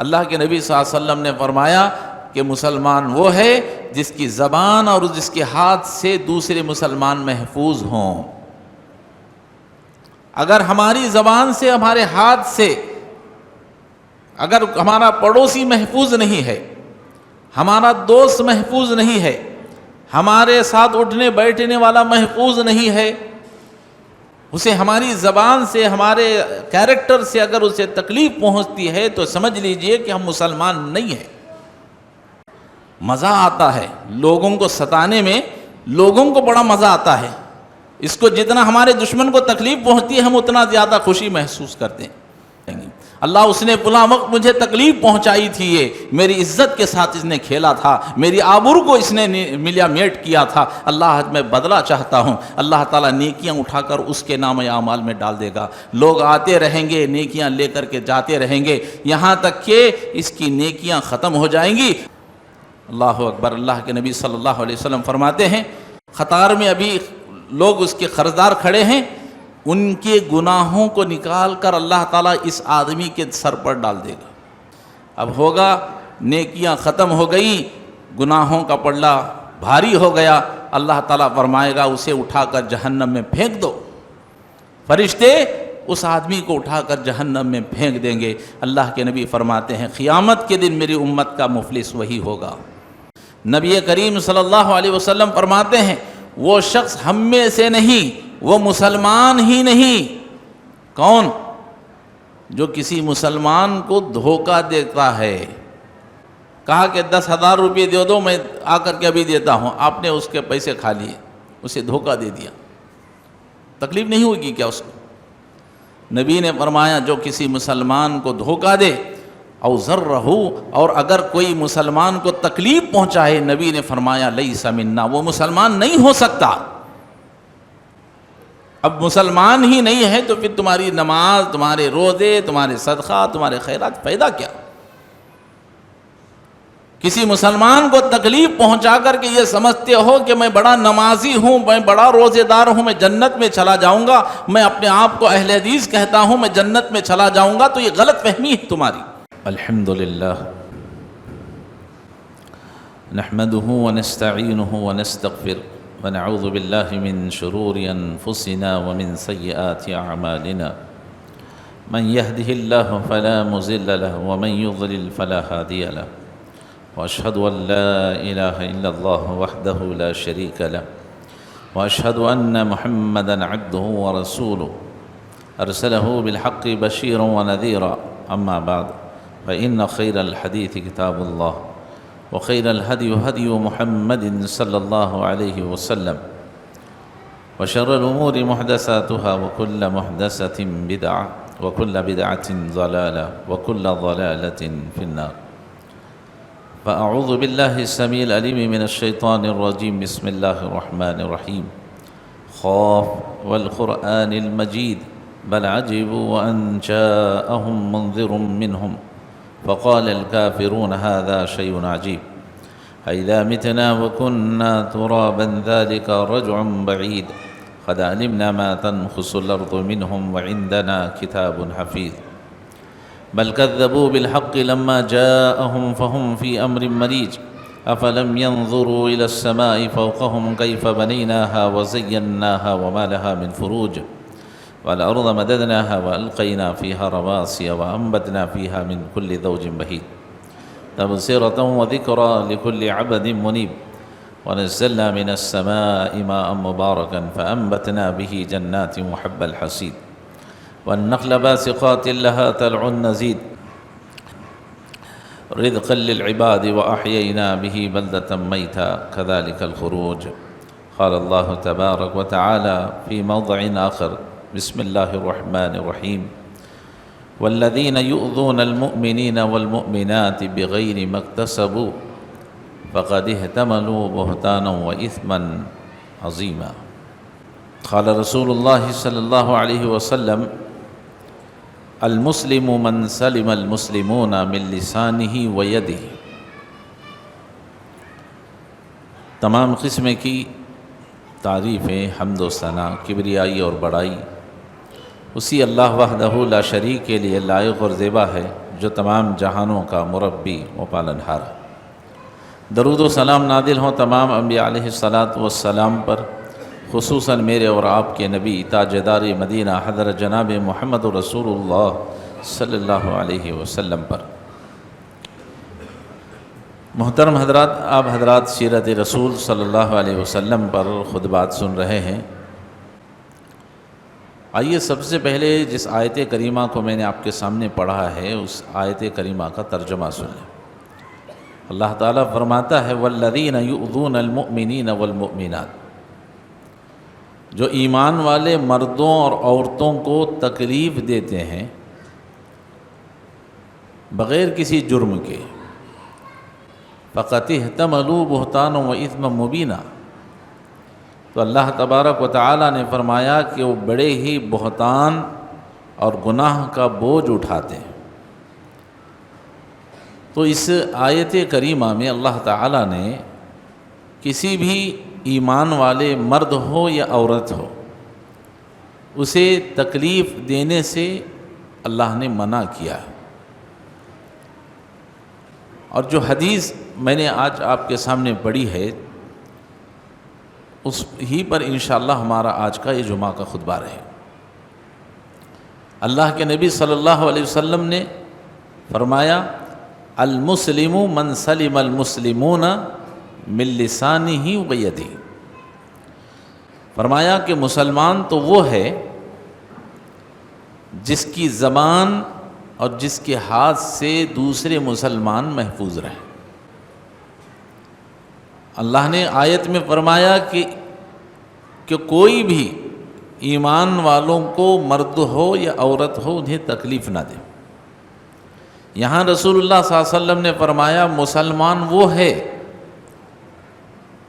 اللہ کے نبی صلی اللہ علیہ وسلم نے فرمایا کہ مسلمان وہ ہے جس کی زبان اور جس کے ہاتھ سے دوسرے مسلمان محفوظ ہوں۔ اگر ہماری زبان سے، ہمارے ہاتھ سے اگر ہمارا پڑوسی محفوظ نہیں ہے، ہمارا دوست محفوظ نہیں ہے، ہمارے ساتھ اٹھنے بیٹھنے والا محفوظ نہیں ہے، اسے ہماری زبان سے، ہمارے کیریکٹر سے اگر اسے تکلیف پہنچتی ہے تو سمجھ لیجئے کہ ہم مسلمان نہیں ہیں۔ مزہ آتا ہے لوگوں کو ستانے میں، لوگوں کو بڑا مزہ آتا ہے، اس کو جتنا ہمارے دشمن کو تکلیف پہنچتی ہے ہم اتنا زیادہ خوشی محسوس کرتے ہیں۔ اللہ اس نے فلاں وقت مجھے تکلیف پہنچائی تھی، یہ میری عزت کے ساتھ اس نے کھیلا تھا، میری آبرو کو اس نے ملیا میٹ کیا تھا، اللہ میں بدلہ چاہتا ہوں۔ اللہ تعالیٰ نیکیاں اٹھا کر اس کے نام اعمال میں ڈال دے گا۔ لوگ آتے رہیں گے، نیکیاں لے کر کے جاتے رہیں گے، یہاں تک کہ اس کی نیکیاں ختم ہو جائیں گی۔ اللہ اکبر۔ اللہ کے نبی صلی اللہ علیہ وسلم فرماتے ہیں قطار میں ابھی لوگ اس کے قرضدار کھڑے ہیں، ان کے گناہوں کو نکال کر اللہ تعالیٰ اس آدمی کے سر پر ڈال دے گا۔ اب ہوگا نیکیاں ختم ہو گئی، گناہوں کا پلڑا بھاری ہو گیا، اللہ تعالیٰ فرمائے گا اسے اٹھا کر جہنم میں پھینک دو۔ فرشتے اس آدمی کو اٹھا کر جہنم میں پھینک دیں گے۔ اللہ کے نبی فرماتے ہیں قیامت کے دن میری امت کا مفلس وہی ہوگا۔ نبی کریم صلی اللہ علیہ وسلم فرماتے ہیں وہ شخص ہم میں سے نہیں، وہ مسلمان ہی نہیں۔ کون؟ جو کسی مسلمان کو دھوکہ دیتا ہے۔ کہا کہ 10,000 روپے دے دو، میں آ کر کے ابھی دیتا ہوں، آپ نے اس کے پیسے کھا لیے، اسے دھوکہ دے دیا، تکلیف نہیں ہوگی کیا اس کو؟ نبی نے فرمایا جو کسی مسلمان کو دھوکہ دے او ضرہ، اور اگر کوئی مسلمان کو تکلیف پہنچائے، نبی نے فرمایا لیس منا، وہ مسلمان نہیں ہو سکتا۔ اب مسلمان ہی نہیں ہے تو پھر تمہاری نماز، تمہارے روزے، تمہارے صدقہ، تمہارے خیرات فائدہ کیا؟ کسی مسلمان کو تکلیف پہنچا کر کے یہ سمجھتے ہو کہ میں بڑا نمازی ہوں، میں بڑا روزے دار ہوں، میں جنت میں چلا جاؤں گا، میں اپنے آپ کو اہل حدیث کہتا ہوں، میں جنت میں چلا جاؤں گا، تو یہ غلط فہمی ہے تمہاری۔ الحمدللہ نحمده ونستعینه ونستغفر ونعوذ باللہ من شرور انفسنا ومن سیئات اعمالنا من يهده الله فلا مضل له ومن يضلل فلا هادي له واشهد ان لا اله الا الله وحده لا شريك له واشهد ان محمدا عبده ورسوله ارسله بالحق بشيرا ونذيرا اما بعد فان خير الحديث كتاب الله وخير الهدي هدي محمد صلى الله عليه وسلم وشر الأمور محدثاتها وكل محدثة بدعة وكل بدعة ضلالة وكل ضلالة في النار فأعوذ بالله السميع العليم من الشيطان الرجيم بسم الله الرحمن الرحيم خاف والقرآن المجيد بل عجبوا أن جاءهم منذر منهم فقال الكافرون هذا شيء عجيب أإذا متنا وكنا ترابا ذلك رجع بعيد قد علمنا ما تنقص الأرض منهم وعندنا كتاب حفيظ بل كذبوا بالحق لما جاءهم فهم في أمر مريج أفلم ينظروا إلى السماء فوقهم كيف بنيناها وزيناها وما لها من فروج والأرض مددناها وألقينا فيها رواسي وأنبتنا فيها من كل زوج بهيج تبصرة وذكرى لكل عبد منيب ونزلنا من السماء ماء مباركا فأنبتنا به جنات وحب الحصيد والنخل باسقات لها طلع نضيد رزقا للعباد وأحيينا به بلدة ميتا كذلك الخروج قال الله تبارك وتعالى في موضع آخر بسم الله الرحمن الرحيم والذين يؤذون المؤمنين والمؤمنات بغير ما اكتسبوا فقد احتملوا بهتانا وإثما عظيما قال رسول الله صلى الله عليه وسلم المسلم من سلم المسلمون من لسانه ويده۔ تمام قسم کی تعریفیں، حمد و ثنا، کبریائی اور بڑائی اسی اللہ وحدہ لا شریک کے لیے لائق اور زیبا ہے جو تمام جہانوں کا مربی و پالنہار ہے۔ درود و سلام نادل ہوں تمام انبیاء علیہ الصلاۃ والسلام پر، خصوصاً میرے اور آپ کے نبی تاجدار مدینہ حضرت جناب محمد رسول اللہ صلی اللہ علیہ وسلم پر۔ محترم حضرات، آپ حضرات سیرت رسول صلی اللہ علیہ وسلم پر خطبات سن رہے ہیں۔ آئیے سب سے پہلے جس آیت کریمہ کو میں نے آپ کے سامنے پڑھا ہے اس آیت کریمہ کا ترجمہ سن لیں۔ اللہ تعالیٰ فرماتا ہے والذین یؤذون المؤمنین والمؤمنات، جو ایمان والے مردوں اور عورتوں کو تکلیف دیتے ہیں بغیر کسی جرم کے، فقط احتملوا بہتانا و اثما مبینا، تو اللہ تبارک و تعالیٰ نے فرمایا کہ وہ بڑے ہی بہتان اور گناہ کا بوجھ اٹھاتے ہیں۔ تو اس آیت کریمہ میں اللہ تعالیٰ نے کسی بھی ایمان والے مرد ہو یا عورت ہو اسے تکلیف دینے سے اللہ نے منع کیا ہے۔ اور جو حدیث میں نے آج آپ کے سامنے پڑھی ہے اس ہی پر انشاءاللہ ہمارا آج کا یہ جمعہ کا خطبہ رہے۔ اللہ کے نبی صلی اللہ علیہ وسلم نے فرمایا المسلم من سلم المسلمون من لسانہ و یدہ، فرمایا کہ مسلمان تو وہ ہے جس کی زبان اور جس کے ہاتھ سے دوسرے مسلمان محفوظ رہیں۔ اللہ نے آیت میں فرمایا کہ کوئی بھی ایمان والوں کو مرد ہو یا عورت ہو انہیں تکلیف نہ دے۔ یہاں رسول اللہ صلی اللہ علیہ وسلم نے فرمایا مسلمان وہ ہے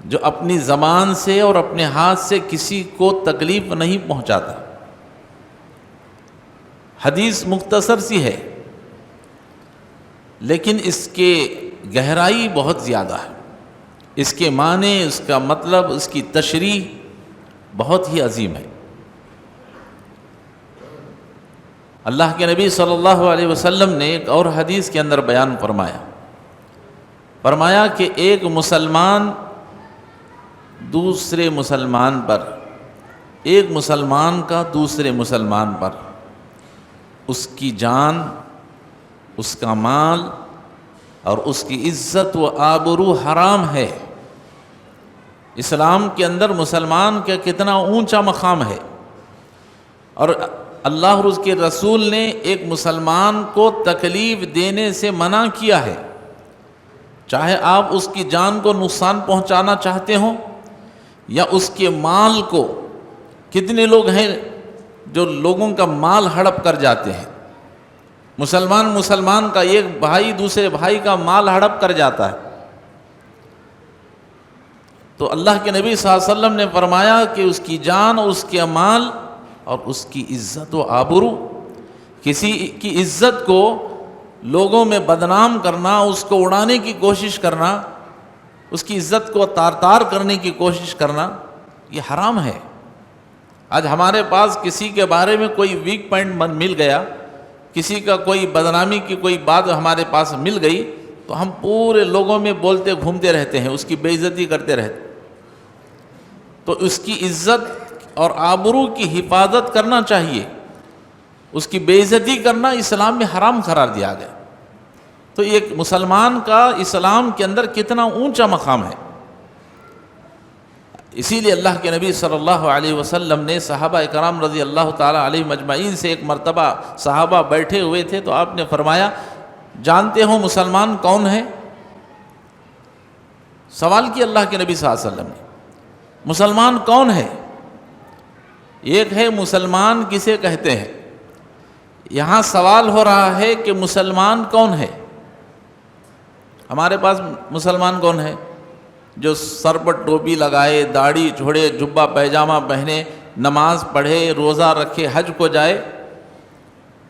جو اپنی زبان سے اور اپنے ہاتھ سے کسی کو تکلیف نہیں پہنچاتا۔ حدیث مختصر سی ہے لیکن اس کے گہرائی بہت زیادہ ہے، اس کے معنی، اس کا مطلب، اس کی تشریح بہت ہی عظیم ہے۔ اللہ کے نبی صلی اللہ علیہ وسلم نے ایک اور حدیث کے اندر بیان فرمایا کہ ایک مسلمان دوسرے مسلمان پر، ایک مسلمان کا دوسرے مسلمان پر اس کی جان، اس کا مال اور اس کی عزت و آبرو حرام ہے۔ اسلام کے اندر مسلمان کا کتنا اونچا مقام ہے، اور اللہ اور اس کے رسول نے ایک مسلمان کو تکلیف دینے سے منع کیا ہے، چاہے آپ اس کی جان کو نقصان پہنچانا چاہتے ہوں یا اس کے مال کو۔ کتنے لوگ ہیں جو لوگوں کا مال ہڑپ کر جاتے ہیں، مسلمان کا ایک بھائی دوسرے بھائی کا مال ہڑپ کر جاتا ہے۔ تو اللہ کے نبی صلی اللہ علیہ وسلم نے فرمایا کہ اس کی جان اور اس کے مال اور اس کی عزت و آبرو، کسی کی عزت کو لوگوں میں بدنام کرنا، اس کو اڑانے کی کوشش کرنا، اس کی عزت کو تار کرنے کی کوشش کرنا، یہ حرام ہے۔ آج ہمارے پاس کسی کے بارے میں کوئی ویک پوائنٹ مل گیا، کسی کا کوئی بدنامی کی کوئی بات ہمارے پاس مل گئی تو ہم پورے لوگوں میں بولتے گھومتے رہتے ہیں، اس کی بے عزتی کرتے رہتے۔ تو اس کی عزت اور آبرو کی حفاظت کرنا چاہیے، اس کی بے عزتی کرنا اسلام میں حرام قرار دیا گیا۔ تو ایک مسلمان کا اسلام کے اندر کتنا اونچا مقام ہے۔ اسی لیے اللہ کے نبی صلی اللہ علیہ وسلم نے صحابہ اکرام رضی اللہ تعالیٰ علیہ مجمعین سے ایک مرتبہ صحابہ بیٹھے ہوئے تھے تو آپ نے فرمایا جانتے ہو مسلمان کون ہے؟ سوال کیا اللہ کے نبی صلی اللہ علیہ وسلم نے، مسلمان کون ہے؟ ایک ہے مسلمان کسے کہتے ہیں، یہاں سوال ہو رہا ہے کہ مسلمان کون ہے۔ ہمارے پاس مسلمان کون ہے؟ جو سر پر ٹوپی لگائے، داڑھی چھوڑے، جبہ پیجامہ پہنے، نماز پڑھے، روزہ رکھے، حج کو جائے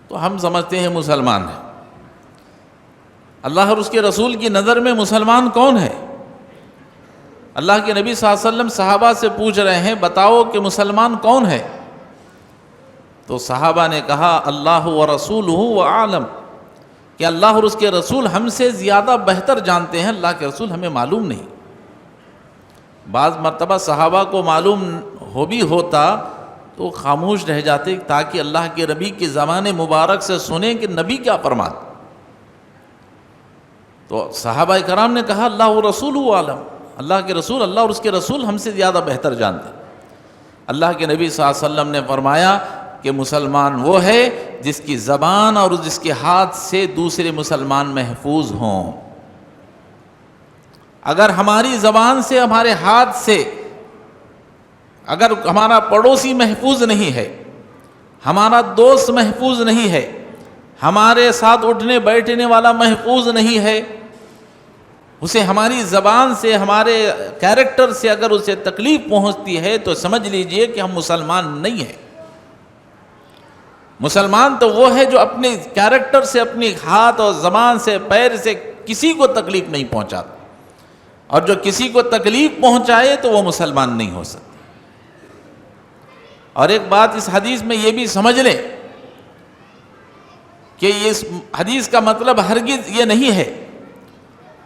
تو ہم سمجھتے ہیں مسلمان ہے۔ اللہ اور اس کے رسول کی نظر میں مسلمان کون ہے؟ اللہ کے نبی صلی اللہ علیہ وسلم صحابہ سے پوچھ رہے ہیں بتاؤ کہ مسلمان کون ہے؟ تو صحابہ نے کہا اللہ و رسولہ و عالم، کہ اللہ اور اس کے رسول ہم سے زیادہ بہتر جانتے ہیں، اللہ کے رسول ہمیں معلوم نہیں۔ بعض مرتبہ صحابہ کو معلوم ہو بھی ہوتا تو خاموش رہ جاتے تاکہ اللہ کے نبی کے زمان مبارک سے سنیں کہ نبی کیا فرماتے۔ تو صحابہ کرام نے کہا اللہ و رسول عالم، اللہ کے رسول، اللہ اور اس کے رسول ہم سے زیادہ بہتر جانتے ہیں۔ اللہ کے نبی صلی اللہ علیہ وسلم نے فرمایا کہ مسلمان وہ ہے جس کی زبان اور جس کے ہاتھ سے دوسرے مسلمان محفوظ ہوں۔ اگر ہماری زبان سے، ہمارے ہاتھ سے اگر ہمارا پڑوسی محفوظ نہیں ہے، ہمارا دوست محفوظ نہیں ہے، ہمارے ساتھ اٹھنے بیٹھنے والا محفوظ نہیں ہے، اسے ہماری زبان سے، ہمارے کیریکٹر سے اگر اسے تکلیف پہنچتی ہے تو سمجھ لیجئے کہ ہم مسلمان نہیں ہیں۔ مسلمان تو وہ ہے جو اپنے کیریکٹر سے، اپنی ہاتھ اور زبان سے، پیر سے کسی کو تکلیف نہیں پہنچاتا، اور جو کسی کو تکلیف پہنچائے تو وہ مسلمان نہیں ہو سکتا۔ اور ایک بات اس حدیث میں یہ بھی سمجھ لیں کہ اس حدیث کا مطلب ہرگز یہ نہیں ہے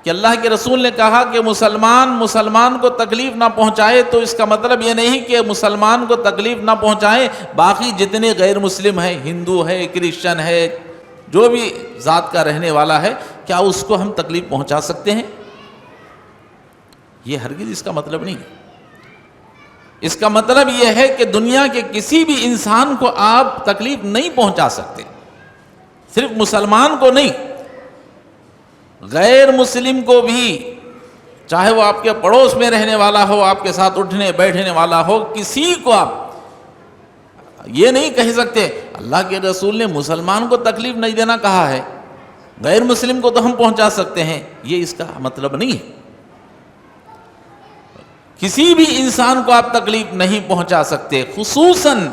کہ اللہ کے رسول نے کہا کہ مسلمان کو تکلیف نہ پہنچائے تو اس کا مطلب یہ نہیں کہ مسلمان کو تکلیف نہ پہنچائے باقی جتنے غیر مسلم ہیں، ہندو ہے، کرسچن ہے، جو بھی ذات کا رہنے والا ہے، کیا اس کو ہم تکلیف پہنچا سکتے ہیں؟ یہ ہرگز اس کا مطلب نہیں ہے۔ اس کا مطلب یہ ہے کہ دنیا کے کسی بھی انسان کو آپ تکلیف نہیں پہنچا سکتے، صرف مسلمان کو نہیں، غیر مسلم کو بھی، چاہے وہ آپ کے پڑوس میں رہنے والا ہو، آپ کے ساتھ اٹھنے بیٹھنے والا ہو، کسی کو آپ یہ نہیں کہہ سکتے اللہ کے رسول نے مسلمان کو تکلیف نہیں دینا کہا ہے، غیر مسلم کو تو ہم پہنچا سکتے ہیں۔ یہ اس کا مطلب نہیں ہے۔ کسی بھی انسان کو آپ تکلیف نہیں پہنچا سکتے، خصوصاً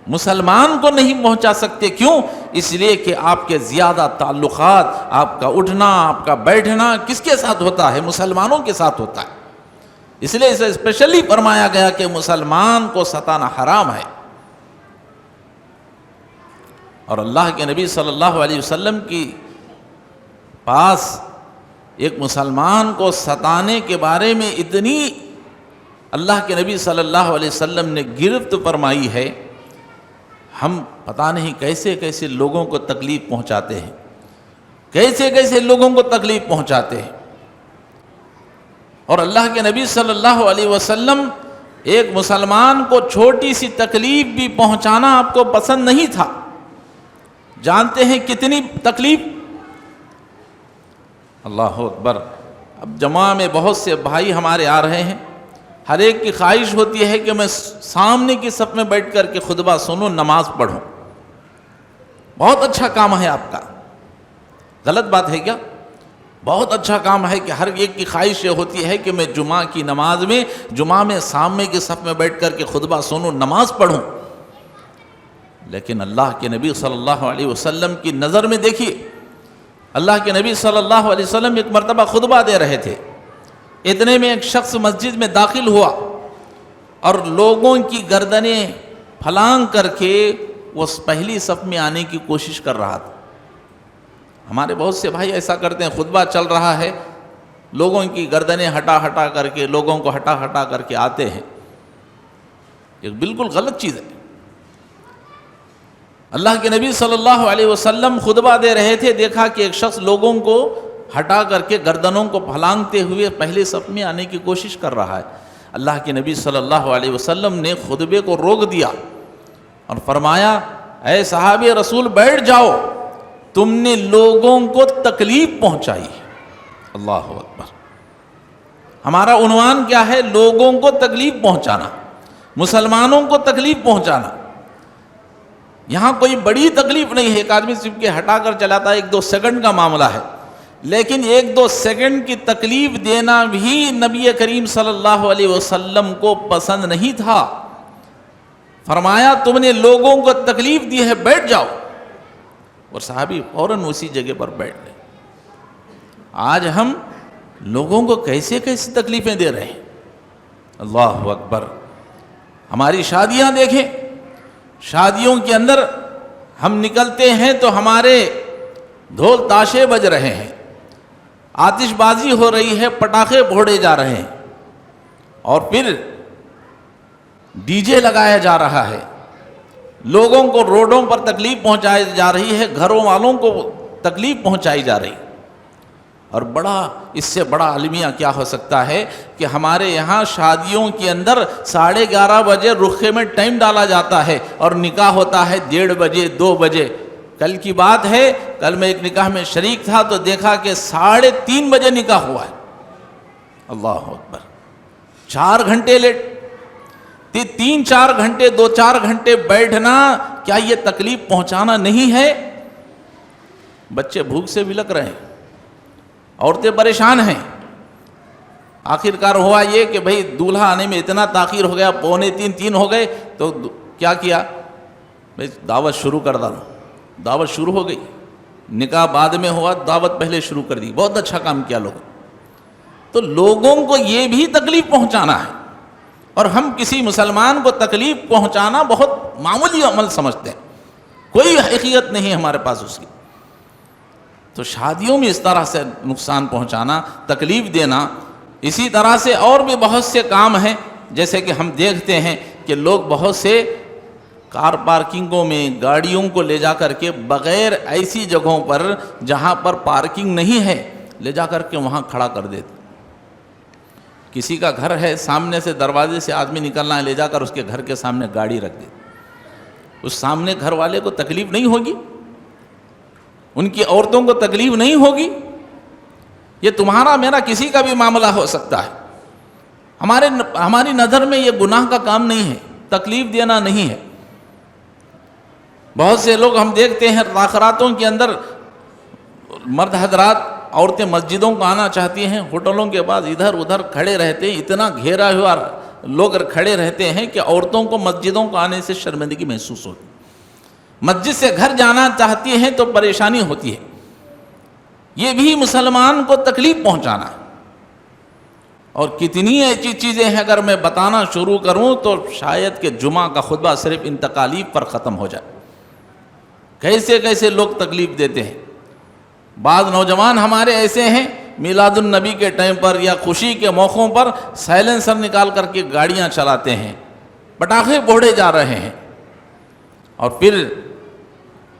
مسلمان کو نہیں پہنچا سکتے۔ کیوں؟ اس لیے کہ آپ کے زیادہ تعلقات، آپ کا اٹھنا، آپ کا بیٹھنا کس کے ساتھ ہوتا ہے؟ مسلمانوں کے ساتھ ہوتا ہے۔ اس لیے اسے اسپیشلی فرمایا گیا کہ مسلمان کو ستانا حرام ہے۔ اور اللہ کے نبی صلی اللہ علیہ وسلم کی پاس ایک مسلمان کو ستانے کے بارے میں اتنی اللہ کے نبی صلی اللہ علیہ وسلم نے گرفت فرمائی ہے، ہم پتہ نہیں کیسے کیسے لوگوں کو تکلیف پہنچاتے ہیں، کیسے کیسے لوگوں کو تکلیف پہنچاتے ہیں۔ اور اللہ کے نبی صلی اللہ علیہ وسلم ایک مسلمان کو چھوٹی سی تکلیف بھی پہنچانا آپ کو پسند نہیں تھا۔ جانتے ہیں کتنی تکلیف؟ اللہ اکبر۔ اب جمعہ میں بہت سے بھائی ہمارے آ رہے ہیں، ہر ایک کی خواہش ہوتی ہے کہ میں سامنے کی صف میں بیٹھ کر کے خطبہ سنوں، نماز پڑھوں۔ بہت اچھا کام ہے آپ کا، غلط بات ہے کیا؟ بہت اچھا کام ہے کہ ہر ایک کی خواہش یہ ہوتی ہے کہ میں جمعہ کی نماز میں، جمعہ میں سامنے کی صف میں بیٹھ کر کے خطبہ سنوں، نماز پڑھوں۔ لیکن اللہ کے نبی صلی اللہ علیہ وسلم کی نظر میں دیکھیے، اللہ کے نبی صلی اللہ علیہ وسلم ایک مرتبہ خطبہ دے رہے تھے، اتنے میں ایک شخص مسجد میں داخل ہوا اور لوگوں کی گردنیں پھلانگ کر کے وہ پہلی صف میں آنے کی کوشش کر رہا تھا۔ ہمارے بہت سے بھائی ایسا کرتے ہیں، خطبہ چل رہا ہے، لوگوں کی گردنیں ہٹا ہٹا کر کے، لوگوں کو ہٹا ہٹا کر کے آتے ہیں۔ یہ بالکل غلط چیز ہے۔ اللہ کے نبی صلی اللہ علیہ وسلم خطبہ دے رہے تھے، دیکھا کہ ایک شخص لوگوں کو ہٹا کر کے گردنوں کو پھلانگتے ہوئے پہلے صف میں آنے کی کوشش کر رہا ہے۔ اللہ کے نبی صلی اللہ علیہ وسلم نے خطبے کو روک دیا اور فرمایا، اے صحابی رسول بیٹھ جاؤ، تم نے لوگوں کو تکلیف پہنچائی۔ اللہ اکبر۔ ہمارا عنوان کیا ہے؟ لوگوں کو تکلیف پہنچانا، مسلمانوں کو تکلیف پہنچانا۔ یہاں کوئی بڑی تکلیف نہیں ہے، ایک آدمی صرف کے ہٹا کر چلاتا ہے، 1-2 سیکنڈ کا معاملہ ہے، لیکن 1-2 سیکنڈ کی تکلیف دینا بھی نبی کریم صلی اللہ علیہ وسلم کو پسند نہیں تھا۔ فرمایا تم نے لوگوں کو تکلیف دی ہے، بیٹھ جاؤ، اور صحابی فوراً اسی جگہ پر بیٹھ گئے۔ آج ہم لوگوں کو کیسے کیسے تکلیفیں دے رہے ہیں، اللہ اکبر۔ ہماری شادیاں دیکھیں، ڈھول تاشے بج رہے ہیں، آتش بازی ہو رہی ہے، پٹاخے پھوڑے جا رہے ہیں، اور پھر ڈی جے لگایا جا رہا ہے، لوگوں کو روڈوں پر تکلیف پہنچائی جا رہی ہے، گھروں والوں کو تکلیف پہنچائی جا رہی. اور اس سے بڑا المیہ کیا ہو سکتا ہے کہ ہمارے یہاں شادیوں کے اندر 11:30 بجے رخے میں ٹائم ڈالا جاتا ہے اور نکاح ہوتا ہے 1:30 بجے 2 بجے. کل کی بات ہے، کل میں ایک نکاح میں شریک تھا تو دیکھا کہ 3:30 بجے نکاح ہوا ہے. اللہ اکبر، 4 گھنٹے لیٹ. 3-4 گھنٹے 2-4 گھنٹے بیٹھنا، کیا یہ تکلیف پہنچانا نہیں ہے؟ بچے بھوک سے بلک رہے ہیں، عورتیں پریشان ہیں. آخر کار ہوا یہ کہ بھئی دولہا آنے میں اتنا تاخیر ہو گیا، 2:45-3 ہو گئے، تو کیا کیا بھئی دعوت شروع کر ڈالو. دعوت شروع ہو گئی، نکاح بعد میں ہوا، دعوت پہلے شروع کر دی. بہت اچھا کام کیا لوگوں. تو لوگوں کو یہ بھی تکلیف پہنچانا ہے، اور ہم کسی مسلمان کو تکلیف پہنچانا بہت معمولی عمل سمجھتے ہیں، کوئی حقیقت نہیں ہے ہمارے پاس اس کی. تو شادیوں میں اس طرح سے نقصان پہنچانا، تکلیف دینا. اسی طرح سے اور بھی بہت سے کام ہیں، جیسے کہ ہم دیکھتے ہیں کہ لوگ بہت سے کار پارکنگوں میں گاڑیوں کو لے جا کر کے بغیر ایسی جگہوں پر جہاں پر پارکنگ نہیں ہے لے جا کر کے وہاں کھڑا کر دیتے. کسی کا گھر ہے، سامنے سے دروازے سے آدمی نکلنا ہے، لے جا کر اس کے گھر کے سامنے گاڑی رکھ دیتے. اس سامنے گھر والے کو تکلیف نہیں ہوگی؟ ان کی عورتوں کو تکلیف نہیں ہوگی؟ یہ تمہارا میرا کسی کا بھی معاملہ ہو سکتا ہے. ہماری نظر میں یہ گناہ کا کام نہیں ہے، تکلیف دینا نہیں ہے. بہت سے لوگ ہم دیکھتے ہیں تاخراتوں کے اندر مرد حضرات، عورتیں مسجدوں کو آنا چاہتی ہیں، ہوٹلوں کے بعد ادھر ادھر کھڑے رہتے ہیں، اتنا گھیرا ہوا لوگ کھڑے رہتے ہیں کہ عورتوں کو مسجدوں کو آنے سے شرمندگی محسوس ہوتی. مسجد سے گھر جانا چاہتی ہیں تو پریشانی ہوتی ہے. یہ بھی مسلمان کو تکلیف پہنچانا ہے. اور کتنی ایسی چیزیں ہیں، اگر میں بتانا شروع کروں تو شاید کہ جمعہ کا خطبہ صرف ان تکالیف پر ختم ہو جائے. کیسے کیسے لوگ تکلیف دیتے ہیں. بعض نوجوان ہمارے ایسے ہیں، میلاد النبی کے ٹائم پر یا خوشی کے موقعوں پر سائلنسر نکال کر کے گاڑیاں چلاتے ہیں، پٹاخے پھوڑے جا رہے ہیں. اور پھر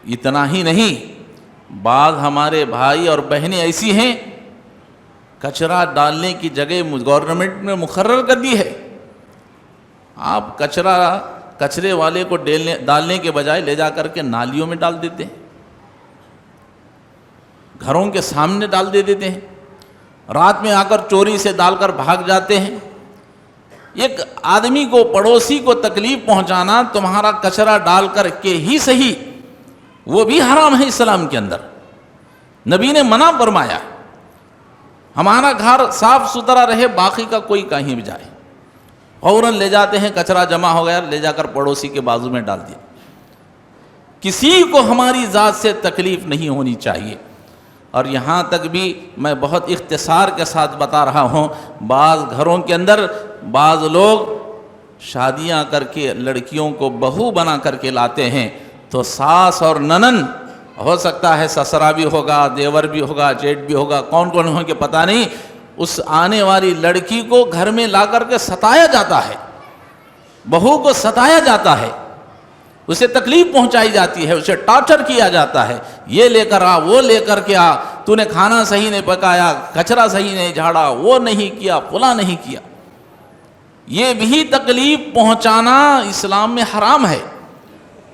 اتنا ہی نہیں، بعض ہمارے بھائی اور بہنیں ایسی ہیں، کچرا ڈالنے کی جگہ گورنمنٹ نے مقرر کر دی ہے. آپ کچرے والے کو ڈالنے کے بجائے لے جا کر کے نالیوں میں ڈال دیتے ہیں، گھروں کے سامنے ڈال دیتے ہیں، رات میں آ کر چوری سے ڈال کر بھاگ جاتے ہیں. ایک آدمی کو، پڑوسی کو تکلیف پہنچانا، تمہارا کچرا ڈال کر کے ہی صحیح، وہ بھی حرام ہے اسلام کے اندر. نبی نے منع فرمایا ہمارا گھر صاف ستھرا رہے، باقی کا کوئی کہیں بھی جائے. فوراً لے جاتے ہیں، کچرا جمع ہو گیا، لے جا کر پڑوسی کے بازو میں ڈال دیا. کسی کو ہماری ذات سے تکلیف نہیں ہونی چاہیے. اور یہاں تک بھی میں بہت اختصار کے ساتھ بتا رہا ہوں، بعض گھروں کے اندر بعض لوگ شادیاں کر کے لڑکیوں کو بہو بنا کر کے لاتے ہیں، تو ساس اور ننن، ہو سکتا ہے سسرا بھی ہوگا، دیور بھی ہوگا، جیٹ بھی ہوگا، کون کون ہوں گے پتہ نہیں، اس آنے والی لڑکی کو گھر میں لا کر کے ستایا جاتا ہے، بہو کو ستایا جاتا ہے، اسے تکلیف پہنچائی جاتی ہے، اسے ٹارچر کیا جاتا ہے. یہ لے کر آ، وہ لے کر کے آ، تو نے کھانا صحیح نہیں پکایا، کچرا صحیح نہیں جھاڑا، وہ نہیں کیا، فلاں نہیں کیا. یہ بھی تکلیف پہنچانا اسلام میں حرام ہے.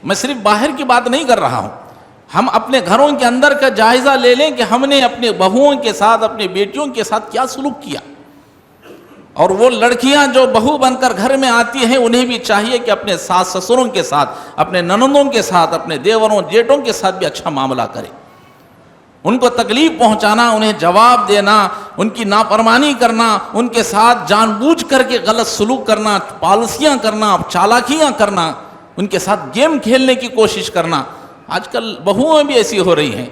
میں صرف باہر کی بات نہیں کر رہا ہوں، ہم اپنے گھروں کے اندر کا جائزہ لے لیں کہ ہم نے اپنے بہوؤں کے ساتھ، اپنے بیٹیوں کے ساتھ کیا سلوک کیا. اور وہ لڑکیاں جو بہو بن کر گھر میں آتی ہیں، انہیں بھی چاہیے کہ اپنے ساس سسروں کے ساتھ، اپنے ننندوں کے ساتھ، اپنے دیوروں جیٹوں کے ساتھ بھی اچھا معاملہ کرے. ان کو تکلیف پہنچانا، انہیں جواب دینا، ان کی نافرمانی کرنا، ان کے ساتھ جان بوجھ کر کے غلط سلوک کرنا، پالیسیاں کرنا، چالاکیاں کرنا، ان کے ساتھ گیم کھیلنے کی کوشش کرنا. آج کل بہویں بھی ایسی ہو رہی ہیں،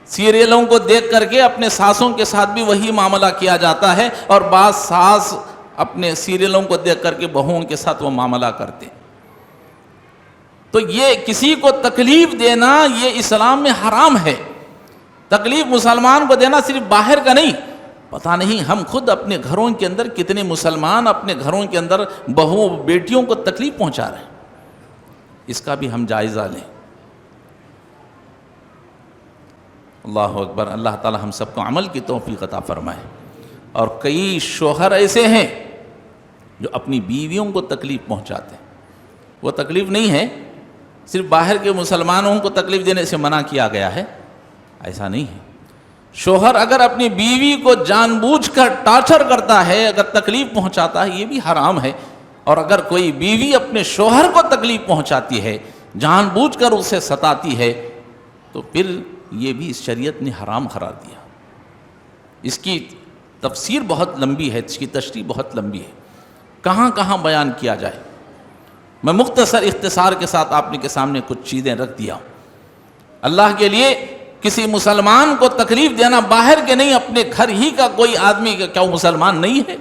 سیریلوں کو دیکھ کر کے اپنے ساسوں کے ساتھ بھی وہی معاملہ کیا جاتا ہے، اور بعض ساس اپنے سیریلوں کو دیکھ کر کے بہوؤں کے ساتھ وہ معاملہ کرتے ہیں. تو یہ کسی کو تکلیف دینا یہ اسلام میں حرام ہے. تکلیف مسلمان کو دینا صرف باہر کا نہیں، پتہ نہیں ہم خود اپنے گھروں کے اندر کتنے مسلمان اپنے گھروں کے اندر بہو بیٹیوں کو تکلیف پہنچا رہے ہیں، اس کا بھی ہم جائزہ لیں۔ اللہ اکبر، اللہ تعالی ہم سب کو عمل کی توفیق عطا فرمائے۔ اور کئی شوہر ایسے ہیں جو اپنی بیویوں کو تکلیف پہنچاتے ہیں، وہ تکلیف نہیں ہے صرف باہر کے مسلمانوں کو تکلیف دینے سے منع کیا گیا ہے، ایسا نہیں ہے۔ شوہر اگر اپنی بیوی کو جان بوجھ کر ٹارچر کرتا ہے، اگر تکلیف پہنچاتا ہے، یہ بھی حرام ہے۔ اور اگر کوئی بیوی اپنے شوہر کو تکلیف پہنچاتی ہے، جان بوجھ کر اسے ستاتی ہے، تو پھر یہ بھی اس شریعت نے حرام قرار دیا۔ اس کی تفسیر بہت لمبی ہے، اس کی تشریح بہت لمبی ہے، کہاں کہاں بیان کیا جائے۔ میں مختصر اختصار کے ساتھ آپ کے سامنے کچھ چیزیں رکھ دیا۔ اللہ کے لیے کسی مسلمان کو تکلیف دینا، باہر کے نہیں، اپنے گھر ہی کا کوئی آدمی، کیا وہ مسلمان نہیں ہے؟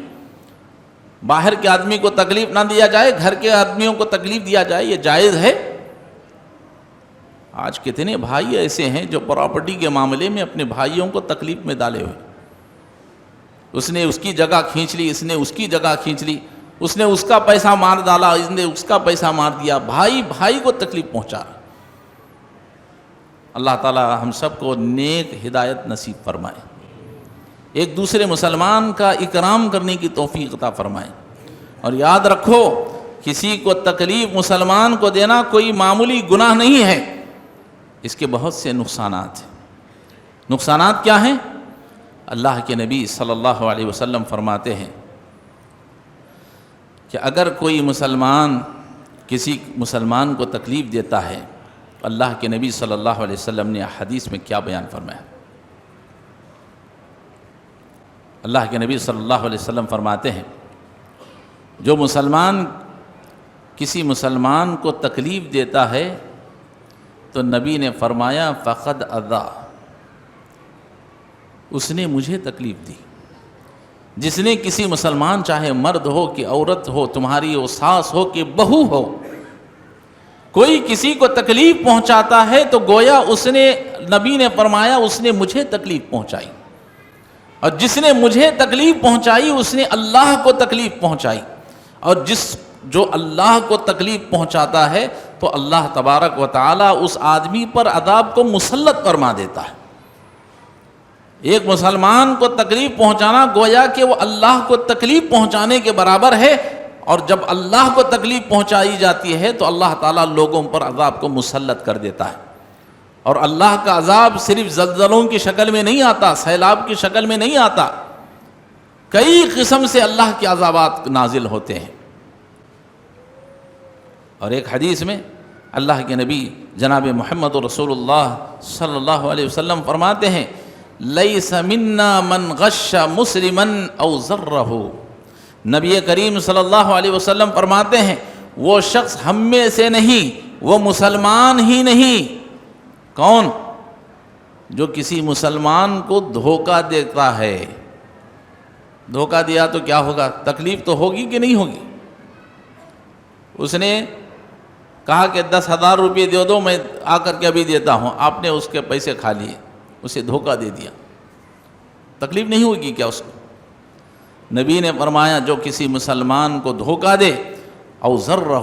باہر کے آدمی کو تکلیف نہ دیا جائے، گھر کے آدمیوں کو تکلیف دیا جائے، یہ جائز ہے؟ آج کتنے بھائی ایسے ہیں جو پراپرٹی کے معاملے میں اپنے بھائیوں کو تکلیف میں ڈالے ہوئے، اس نے اس کی جگہ کھینچ لی، اس نے اس کی جگہ کھینچ لی، اس نے اس کا پیسہ مار ڈالا، اس نے اس کا پیسہ مار دیا، بھائی بھائی کو تکلیف پہنچا رہا۔ اللہ تعالی ہم سب کو نیک ہدایت نصیب فرمائے، ایک دوسرے مسلمان کا اکرام کرنے کی توفیق عطا فرمائے۔ اور یاد رکھو، کسی کو تکلیف مسلمان کو دینا کوئی معمولی گناہ نہیں ہے، اس کے بہت سے نقصانات ہیں۔ نقصانات کیا ہیں؟ اللہ کے نبی صلی اللہ علیہ وسلم فرماتے ہیں کہ اگر کوئی مسلمان کسی مسلمان کو تکلیف دیتا ہے، اللہ کے نبی صلی اللہ علیہ وسلم نے حدیث میں کیا بیان فرمایا؟ اللہ کے نبی صلی اللہ علیہ وسلم فرماتے ہیں، جو مسلمان کسی مسلمان کو تکلیف دیتا ہے تو نبی نے فرمایا فقد اذا، اس نے مجھے تکلیف دی۔ جس نے کسی مسلمان، چاہے مرد ہو کہ عورت ہو، تمہاری وہ ساس ہو کہ بہو ہو، کوئی کسی کو تکلیف پہنچاتا ہے تو گویا اس نے، نبی نے فرمایا اس نے مجھے تکلیف پہنچائی، اور جس نے مجھے تکلیف پہنچائی اس نے اللہ کو تکلیف پہنچائی، اور جو اللہ کو تکلیف پہنچاتا ہے تو اللہ تبارک و تعالی اس آدمی پر عذاب کو مسلط فرما دیتا ہے۔ ایک مسلمان کو تکلیف پہنچانا گویا کہ وہ اللہ کو تکلیف پہنچانے کے برابر ہے، اور جب اللہ کو تکلیف پہنچائی جاتی ہے تو اللہ تعالیٰ لوگوں پر عذاب کو مسلط کر دیتا ہے۔ اور اللہ کا عذاب صرف زلزلوں کی شکل میں نہیں آتا، سیلاب کی شکل میں نہیں آتا، کئی قسم سے اللہ کے عذابات نازل ہوتے ہیں۔ اور ایک حدیث میں اللہ کے نبی جناب محمد رسول اللہ صلی اللہ علیہ وسلم فرماتے ہیں، لیس منا من غش مسلما او ضرہ، نبی کریم صلی اللہ علیہ وسلم فرماتے ہیں وہ شخص ہم میں سے نہیں، وہ مسلمان ہی نہیں۔ کون؟ جو کسی مسلمان کو دھوکہ دیتا ہے۔ دھوکہ دیا تو کیا ہوگا؟ تکلیف تو ہوگی کہ نہیں ہوگی؟ اس نے کہا کہ 10,000 روپے دے دو، میں آ کر کے ابھی دیتا ہوں، آپ نے اس کے پیسے کھا لیے، اسے دھوکہ دے دیا، تکلیف نہیں ہوگی کیا اس کو؟ نبی نے فرمایا جو کسی مسلمان کو دھوکہ دے او ضرہ،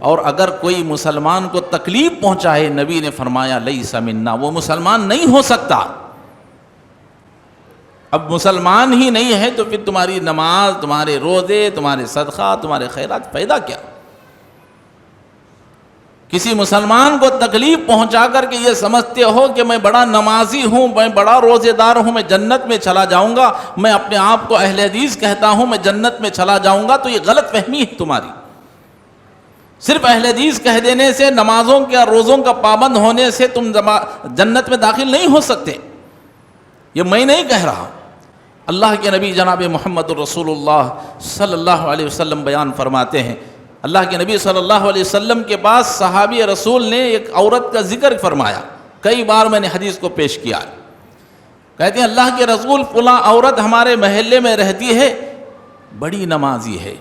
اور اگر کوئی مسلمان کو تکلیف پہنچائے، نبی نے فرمایا لیس منا، وہ مسلمان نہیں ہو سکتا۔ اب مسلمان ہی نہیں ہے تو پھر تمہاری نماز، تمہارے روزے، تمہارے صدقہ، تمہارے خیرات فائدہ کیا؟ کسی مسلمان کو تکلیف پہنچا کر کے یہ سمجھتے ہو کہ میں بڑا نمازی ہوں، میں بڑا روزے دار ہوں، میں جنت میں چلا جاؤں گا، میں اپنے آپ کو اہل حدیث کہتا ہوں، میں جنت میں چلا جاؤں گا، تو یہ غلط فہمی ہے تمہاری۔ صرف اہل حدیث کہہ دینے سے، نمازوں کے روزوں کا پابند ہونے سے تم جنت میں داخل نہیں ہو سکتے، یہ میں نہیں کہہ رہا، اللہ کے نبی جناب محمد رسول اللہ صلی اللہ علیہ وسلم بیان فرماتے ہیں۔ اللہ کے نبی صلی اللہ علیہ وسلم کے پاس صحابی رسول نے ایک عورت کا ذکر فرمایا، کئی بار میں نے حدیث کو پیش کیا ہے۔ کہتے ہیں اللہ کے رسول فلاں عورت ہمارے محلے میں رہتی ہے، بڑی نمازی ہے،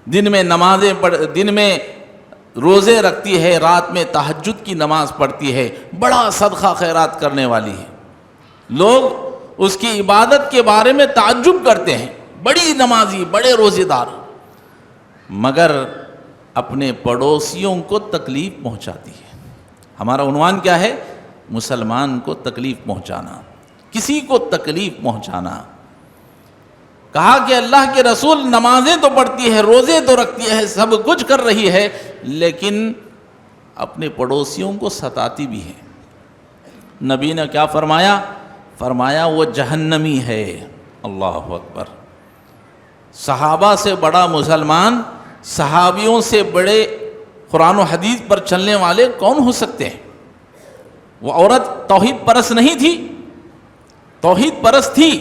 دن میں روزے رکھتی ہے، رات میں تہجد کی نماز پڑھتی ہے، بڑا صدقہ خیرات کرنے والی ہے۔ لوگ اس کی عبادت کے بارے میں تعجب کرتے ہیں، بڑی نمازی، بڑے روزے دار، مگر اپنے پڑوسیوں کو تکلیف پہنچاتی ہے۔ ہمارا عنوان کیا ہے؟ مسلمان کو تکلیف پہنچانا، کسی کو تکلیف پہنچانا۔ کہا کہ اللہ کے رسول نمازیں تو پڑھتی ہے، روزے تو رکھتی ہے، سب کچھ کر رہی ہے، لیکن اپنے پڑوسیوں کو ستاتی بھی ہے۔ نبی نے کیا فرمایا؟ فرمایا وہ جہنمی ہے۔ اللہ اکبر! صحابہ سے بڑا مسلمان، صحابیوں سے بڑے قرآن و حدیث پر چلنے والے کون ہو سکتے ہیں؟ وہ عورت توحید پرست نہیں تھی، توحید پرست تھی،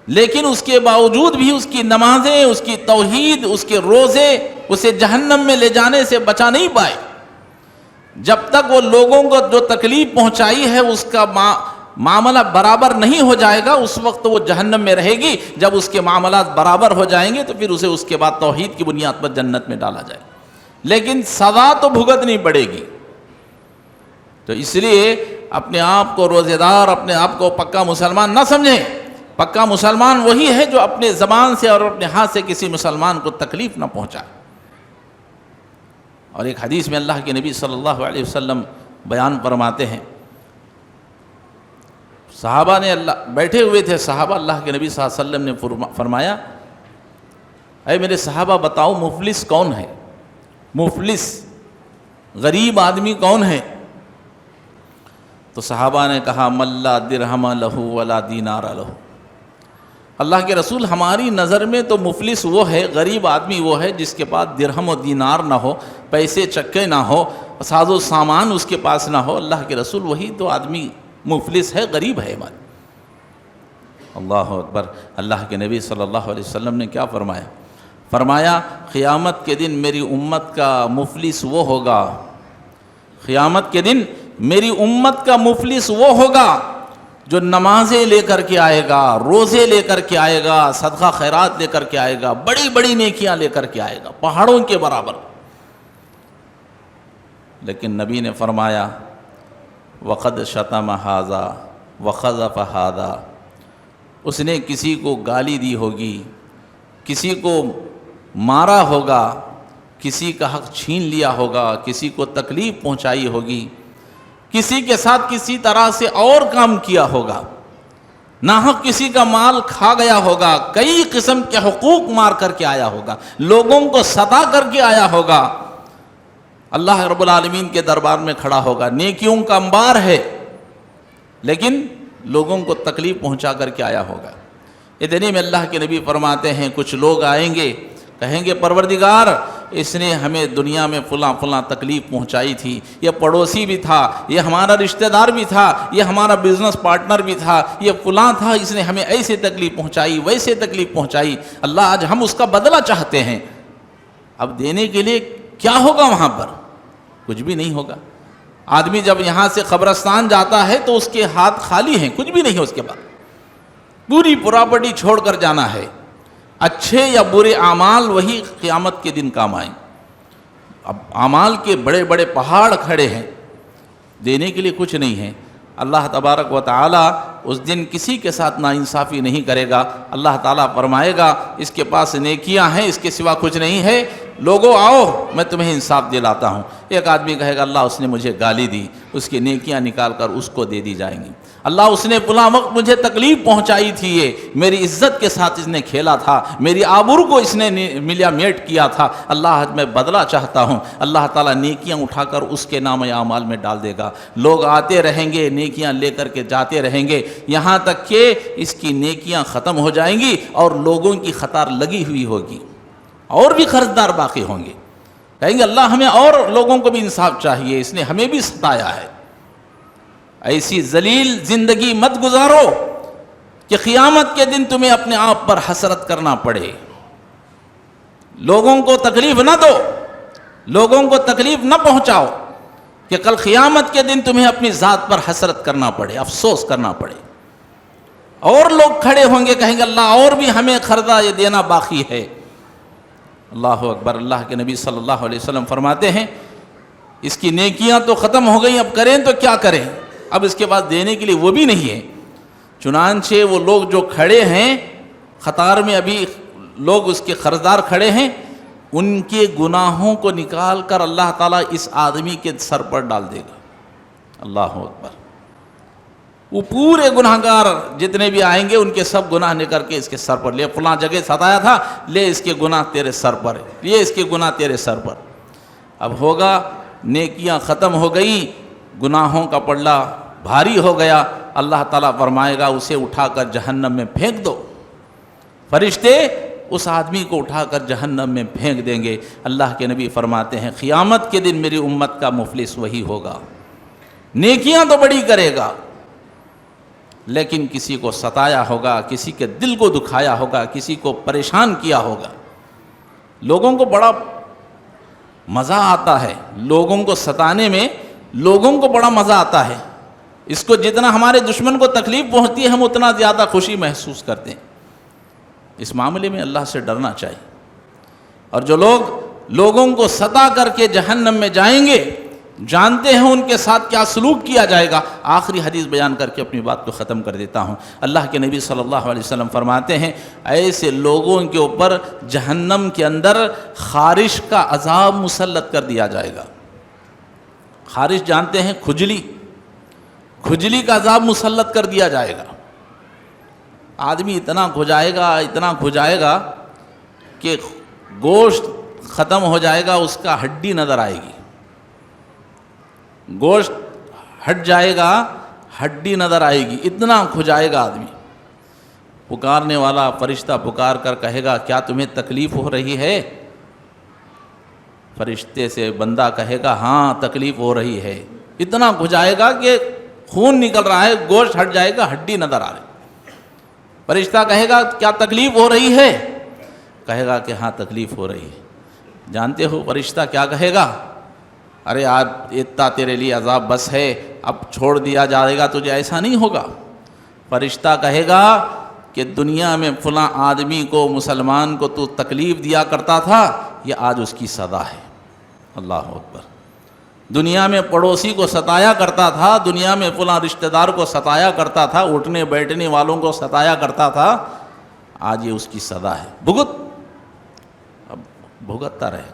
لیکن اس کے باوجود بھی اس کی نمازیں، اس کی توحید، اس کے روزے اسے جہنم میں لے جانے سے بچا نہیں پائے۔ جب تک وہ لوگوں کو جو تکلیف پہنچائی ہے اس کا معاملہ برابر نہیں ہو جائے گا، اس وقت وہ جہنم میں رہے گی۔ جب اس کے معاملات برابر ہو جائیں گے تو پھر اسے اس کے بعد توحید کی بنیاد پر جنت میں ڈالا جائے، لیکن سزا تو بھگتنی پڑے گی۔ تو اس لیے اپنے آپ کو روزے دار، اپنے آپ کو پکا مسلمان نہ سمجھیں۔ پکا مسلمان وہی ہے جو اپنے زبان سے اور اپنے ہاتھ سے کسی مسلمان کو تکلیف نہ پہنچائے۔ اور ایک حدیث میں اللہ کے نبی صلی اللہ علیہ وسلم بیان فرماتے ہیں، صحابہ نے بیٹھے ہوئے تھے صحابہ، اللہ کے نبی صلی اللہ علیہ وسلم نے فرمایا، اے میرے صحابہ بتاؤ مفلس کون ہے؟ مفلس غریب آدمی کون ہے؟ تو صحابہ نے کہا من لا درہم لہ ولا دینار لہ۔ اللہ کے رسول ہماری نظر میں تو مفلس وہ ہے، غریب آدمی وہ ہے جس کے پاس درہم و دینار نہ ہو، پیسے چکے نہ ہو، ساز و سامان اس کے پاس نہ ہو۔ اللہ کے رسول وہی تو آدمی مفلس ہے، غریب ہے ہمارے۔ اللہ اکبر! اللہ کے نبی صلی اللہ علیہ وسلم نے کیا فرمایا؟ فرمایا قیامت کے دن میری امت کا مفلس وہ ہوگا، قیامت کے دن میری امت کا مفلس وہ ہوگا جو نمازیں لے کر کے آئے گا، روزے لے کر کے آئے گا، صدقہ خیرات لے کر کے آئے گا، بڑی بڑی نیکیاں لے کر کے آئے گا، پہاڑوں کے برابر۔ لیکن نبی نے فرمایا وقد شتم ھذا وقذف ھذا، اس نے کسی کو گالی دی ہوگی، کسی کو مارا ہوگا، کسی کا حق چھین لیا ہوگا، کسی کو تکلیف پہنچائی ہوگی، کسی کے ساتھ کسی طرح سے اور کام کیا ہوگا، ناحق کسی کا مال کھا گیا ہوگا، کئی قسم کے حقوق مار کر کے آیا ہوگا، لوگوں کو ستا کر کے آیا ہوگا، اللہ رب العالمین کے دربار میں کھڑا ہوگا، نیکیوں کا انبار ہے، لیکن لوگوں کو تکلیف پہنچا کر کے آیا ہوگا۔ اتنے میں اللہ کے نبی فرماتے ہیں کچھ لوگ آئیں گے، کہیں گے پروردگار اس نے ہمیں دنیا میں فلاں فلاں تکلیف پہنچائی تھی، یہ پڑوسی بھی تھا، یہ ہمارا رشتہ دار بھی تھا، یہ ہمارا بزنس پارٹنر بھی تھا، یہ فلاں تھا، اس نے ہمیں ایسے تکلیف پہنچائی، ویسے تکلیف پہنچائی، اللہ آج ہم اس کا بدلہ چاہتے ہیں۔ اب دینے کے لیے کیا ہوگا وہاں پر؟ کچھ بھی نہیں ہوگا۔ آدمی جب یہاں سے قبرستان جاتا ہے تو اس کے ہاتھ خالی ہیں، کچھ بھی نہیں ہے اس کے بعد، پوری پراپرٹی چھوڑ کر جانا ہے۔ اچھے یا برے اعمال وہی قیامت کے دن کام آئیں۔ اب اعمال کے بڑے بڑے پہاڑ کھڑے ہیں، دینے کے لیے کچھ نہیں ہے۔ اللہ تبارک و تعالی اس دن کسی کے ساتھ ناانصافی نہیں کرے گا۔ اللہ تعالیٰ فرمائے گا اس کے پاس نیکیاں ہیں، اس کے سوا کچھ نہیں ہے، لوگوں آؤ میں تمہیں انصاف دلاتا ہوں۔ ایک آدمی کہے گا اللہ اس نے مجھے گالی دی، اس کی نیکیاں نکال کر اس کو دے دی جائیں گی۔ اللہ اس نے فلاں وقت مجھے تکلیف پہنچائی تھی، یہ میری عزت کے ساتھ اس نے کھیلا تھا، میری آبرو کو اس نے ملیا میٹ کیا تھا، اللہ آج میں بدلہ چاہتا ہوں۔ اللہ تعالیٰ نیکیاں اٹھا کر اس کے نام اعمال میں ڈال دے گا۔ لوگ آتے رہیں گے، نیکیاں لے کر کے جاتے رہیں گے، یہاں تک کہ اس کی نیکیاں ختم ہو جائیں گی اور لوگوں کی قطار لگی ہوئی ہوگی، اور بھی قرضدار باقی ہوں گے، کہیں گے اللہ ہمیں اور لوگوں کو بھی انصاف چاہیے، اس نے ہمیں بھی ستایا ہے۔ ایسی ذلیل زندگی مت گزارو کہ قیامت کے دن تمہیں اپنے آپ پر حسرت کرنا پڑے۔ لوگوں کو تکلیف نہ دو، لوگوں کو تکلیف نہ پہنچاؤ کہ کل قیامت کے دن تمہیں اپنی ذات پر حسرت کرنا پڑے، افسوس کرنا پڑے۔ اور لوگ کھڑے ہوں گے کہیں گے اللہ اور بھی ہمیں قرضہ یہ دینا باقی ہے۔ اللہ اکبر! اللہ کے نبی صلی اللہ علیہ وسلم فرماتے ہیں اس کی نیکیاں تو ختم ہو گئیں، اب کریں تو کیا کریں؟ اب اس کے بعد دینے کے لیے وہ بھی نہیں ہے۔ چنانچہ وہ لوگ جو کھڑے ہیں قطار میں، ابھی لوگ اس کے قرضدار کھڑے ہیں، ان کے گناہوں کو نکال کر اللہ تعالیٰ اس آدمی کے سر پر ڈال دے گا۔ اللہ اکبر۔ وہ پورے گناہگار جتنے بھی آئیں گے ان کے سب گناہ نکل کے اس کے سر پر، لے فلاں جگہ ستایا تھا، لے اس کے گناہ تیرے سر پر، یہ اس کے گناہ تیرے سر پر۔ اب ہوگا نیکیاں ختم ہو گئی، گناہوں کا پلڑا بھاری ہو گیا، اللہ تعالیٰ فرمائے گا اسے اٹھا کر جہنم میں پھینک دو۔ فرشتے اس آدمی کو اٹھا کر جہنم میں پھینک دیں گے۔ اللہ کے نبی فرماتے ہیں قیامت کے دن میری امت کا مفلس وہی ہوگا، نیکیاں تو بڑی کرے گا لیکن کسی کو ستایا ہوگا، کسی کے دل کو دکھایا ہوگا، کسی کو پریشان کیا ہوگا۔ لوگوں کو بڑا مزہ آتا ہے، لوگوں کو ستانے میں لوگوں کو بڑا مزہ آتا ہے۔ اس کو جتنا ہمارے دشمن کو تکلیف پہنچتی ہے ہم اتنا زیادہ خوشی محسوس کرتے ہیں۔ اس معاملے میں اللہ سے ڈرنا چاہیے۔ اور جو لوگ لوگوں کو ستا کر کے جہنم میں جائیں گے، جانتے ہیں ان کے ساتھ کیا سلوک کیا جائے گا۔ آخری حدیث بیان کر کے اپنی بات کو ختم کر دیتا ہوں۔ اللہ کے نبی صلی اللہ علیہ وسلم فرماتے ہیں ایسے لوگوں کے اوپر جہنم کے اندر خارش کا عذاب مسلط کر دیا جائے گا۔ خارش جانتے ہیں، کھجلی کا عذاب مسلط کر دیا جائے گا۔ آدمی اتنا کھجائے گا کہ گوشت ختم ہو جائے گا، اس کا ہڈی نظر آئے گی۔ گوشت ہٹ جائے گا، ہڈی نظر آئے گی، اتنا کھجائے گا آدمی۔ پکارنے والا فرشتہ پکار کر کہے گا کیا تمہیں تکلیف ہو رہی ہے؟ فرشتے سے بندہ کہے گا ہاں تکلیف ہو رہی ہے۔ اتنا کھجائے گا کہ خون نکل رہا ہے، گوشت ہٹ جائے گا، ہڈی نظر آ رہی۔ فرشتہ کہے گا کیا تکلیف ہو رہی ہے؟ کہے گا کہ ہاں تکلیف ہو رہی ہے۔ جانتے ہو فرشتہ کیا کہے گا؟ ارے آج اتنا تیرے لیے عذاب بس ہے، اب چھوڑ دیا جائے گا تجھے، ایسا نہیں ہوگا۔ فرشتہ کہے گا کہ دنیا میں فلاں آدمی کو، مسلمان کو تو تکلیف دیا کرتا تھا، یہ آج اس کی سزا ہے۔ اللہ اکبر۔ دنیا میں پڑوسی کو ستایا کرتا تھا، دنیا میں فلاں رشتہ دار کو ستایا کرتا تھا، اٹھنے بیٹھنے والوں کو ستایا کرتا تھا، آج یہ اس کی سزا ہے، اب بھگتتا رہے۔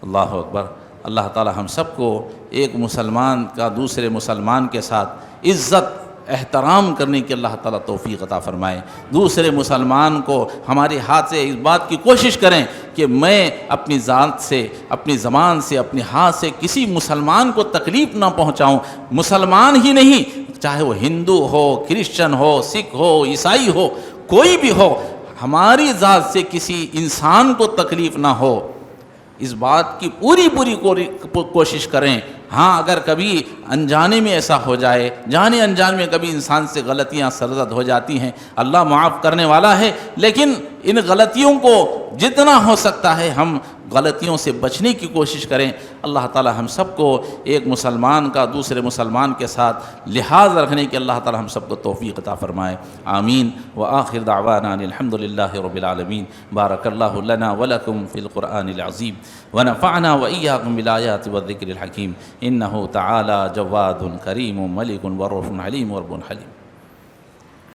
اللہ اکبر۔ اللہ تعالی ہم سب کو ایک مسلمان کا دوسرے مسلمان کے ساتھ عزت احترام کرنے کی اللہ تعالیٰ توفیق عطا فرمائے۔ دوسرے مسلمان کو ہمارے ہاتھ سے اس بات کی کوشش کریں کہ میں اپنی ذات سے، اپنی زبان سے، اپنے ہاتھ سے کسی مسلمان کو تکلیف نہ پہنچاؤں۔ مسلمان ہی نہیں، چاہے وہ ہندو ہو، کرسچن ہو، سکھ ہو، عیسائی ہو، کوئی بھی ہو، ہماری ذات سے کسی انسان کو تکلیف نہ ہو، اس بات کی پوری کوشش کریں۔ ہاں اگر کبھی انجانے میں ایسا ہو جائے، جانے انجان میں کبھی انسان سے غلطیاں سرزد ہو جاتی ہیں، اللہ معاف کرنے والا ہے، لیکن ان غلطیوں کو جتنا ہو سکتا ہے ہم غلطیوں سے بچنے کی کوشش کریں۔ اللہ تعالی ہم سب کو ایک مسلمان کا دوسرے مسلمان کے ساتھ لحاظ رکھنے کی اللہ تعالی ہم سب کو توفیق عطا فرمائے، آمین۔ وآخر دعوانا الحمدللہ رب العالمین۔ بارک اللہ لنا ولکم فی القرآن العظیم ونفعنا وإیاکم بالآیات والذکر الحکیم، انہ تعالی جواد کریم ملک ورؤوف علیم ورب حلیم۔